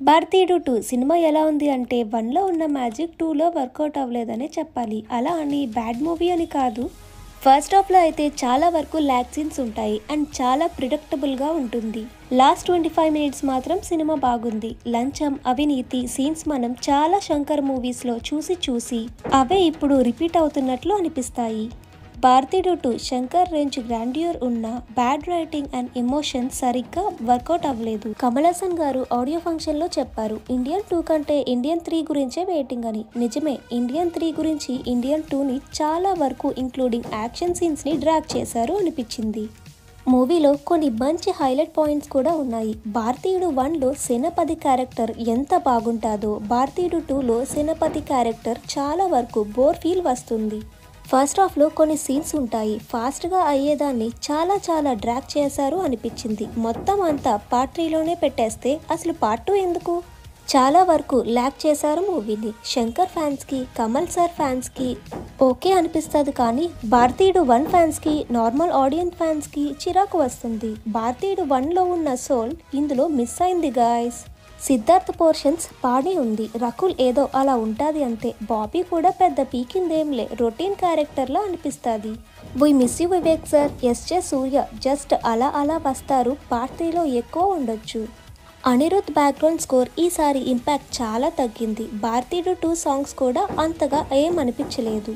భారతీయుడు 2 సినిమా ఎలా ఉంది అంటే 1లో ఉన్న మ్యాజిక్ 2లో వర్కౌట్ అవ్వలేదనే చెప్పాలి. అలా అని బ్యాడ్ మూవీ అని కాదు. ఫస్ట్ హాఫ్లో అయితే చాలా వరకు ల్యాగ్ సీన్స్ ఉంటాయి అండ్ చాలా ప్రిడిక్టబుల్గా ఉంటుంది. లాస్ట్ 25 మినిట్స్ మాత్రం సినిమా బాగుంది. లంచం, అవినీతి సీన్స్ మనం చాలా శంకర్ మూవీస్లో చూసి అవే ఇప్పుడు రిపీట్ అవుతున్నట్లు అనిపిస్తాయి. భారతీయుడు 2 శంకర్ రేంజ్ గ్రాండ్యూర్ ఉన్న బ్యాడ్ రైటింగ్ అండ్ ఎమోషన్స్ సరిగ్గా వర్కౌట్ అవ్వలేదు. కమల్ హాసన్ గారు ఆడియో ఫంక్షన్లో చెప్పారు, ఇండియన్ 2 కంటే ఇండియన్ 3 గురించే వెయిటింగ్ అని. నిజమే, ఇండియన్ 3 గురించి ఇండియన్ 2ని చాలా వరకు ఇంక్లూడింగ్ యాక్షన్ సీన్స్ని డ్రాగ్ చేశారు అనిపించింది. మూవీలో కొన్ని మంచి హైలైట్ పాయింట్స్ కూడా ఉన్నాయి. భారతీయుడు 1లో సేనాపతి క్యారెక్టర్ ఎంత బాగుంటుందో భారతీయుడు 2లో సేనాపతి క్యారెక్టర్ చాలా వరకు బోర్ ఫీల్ వస్తుంది. ఫస్ట్ హాఫ్లో కొన్ని సీన్స్ ఉంటాయి, ఫాస్ట్గా అయ్యేదాన్ని చాలా డ్రాగ్ చేశారు అనిపించింది. మొత్తం అంతా పార్ట్ 3లోనే పెట్టేస్తే అసలు పార్ట్ 2 ఎందుకు? చాలా వరకు ల్యాగ్ చేశారు మూవీని. శంకర్ ఫ్యాన్స్కి, కమల్ సార్ ఫ్యాన్స్కి ఓకే అనిపిస్తుంది, కానీ భారతీయుడు 1 ఫ్యాన్స్కి, నార్మల్ ఆడియన్స్ ఫ్యాన్స్కి చిరాకు వస్తుంది. భారతీయుడు 1లో ఉన్న సోల్ ఇందులో మిస్ అయింది గాయస్. సిద్ధార్థ్ పోర్షన్స్ బాగానే ఉంది, రకుల్ ఏదో అలా ఉంటుంది అంతే. బాబీ కూడా పెద్ద పీకిందేంలే, రొటీన్ క్యారెక్టర్లా అనిపిస్తుంది. We miss you Vivek sir. SJ Surya just అలా వస్తారు, పార్ట్ 3లో ఎక్కువ ఉండొచ్చు. అనిరుద్ధ్ బ్యాక్గ్రౌండ్ స్కోర్ ఈసారి ఇంపాక్ట్ చాలా తగ్గింది. భారతీయుడు 2 సాంగ్స్ కూడా అంతగా ఏమనిపించలేదు,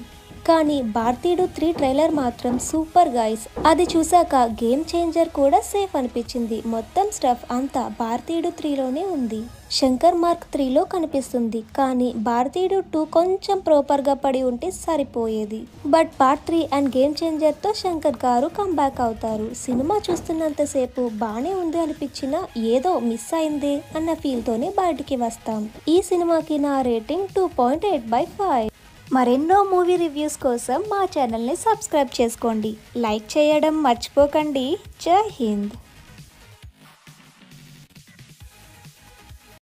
కానీ భారతీయుడు 3 ట్రైలర్ మాత్రం సూపర్ గైస్. అది చూసాక గేమ్ చేంజర్ కూడా సేఫ్ అనిపించింది. మొత్తం స్టఫ్ అంతా భారతీయుడు 3లోనే ఉంది. శంకర్ మార్క్ 3లో కనిపిస్తుంది, కానీ భారతీయుడు 2 కొంచెం ప్రాపర్గా పడి ఉంటే సరిపోయేది. బట్ పార్ట్ 3 అండ్ గేమ్ చేంజర్తో శంకర్ గారు కంబ్యాక్ అవుతారు. సినిమా చూస్తున్నంతసేపు బాగానే ఉంది అనిపించినా ఏదో మిస్ అయిందే అన్న ఫీల్తోనే బయటికి వస్తాం. ఈ సినిమాకి నా రేటింగ్ 2.8/5. మరెన్నో మూవీ రివ్యూస్ కోసం మా ఛానల్ని సబ్స్క్రైబ్ చేసుకోండి, లైక్ చేయడం మర్చిపోకండి. జై హింద్.